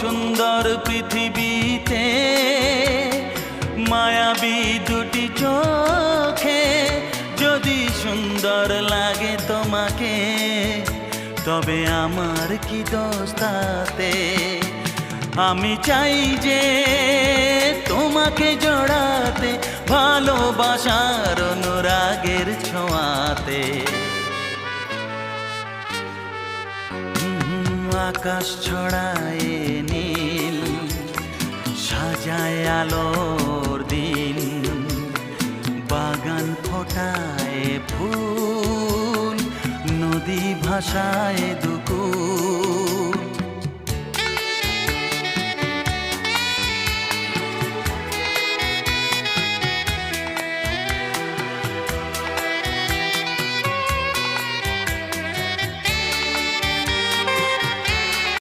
সুন্দর পৃথিবীতে মায়াবী দুটি চোখে যদি সুন্দর লাগে তোমাকে, তবে আমার কি দোষ তাতে? আমি চাই যে তোমাকে জড়াতে, ভালোবাসার অনুরাগের ছোঁয়াতে। আকাশ ছড়ায় নীল, সাজায় আলোর দিন, বাগান ফোটায় ফুল, নদী ভাসায় দুকুল।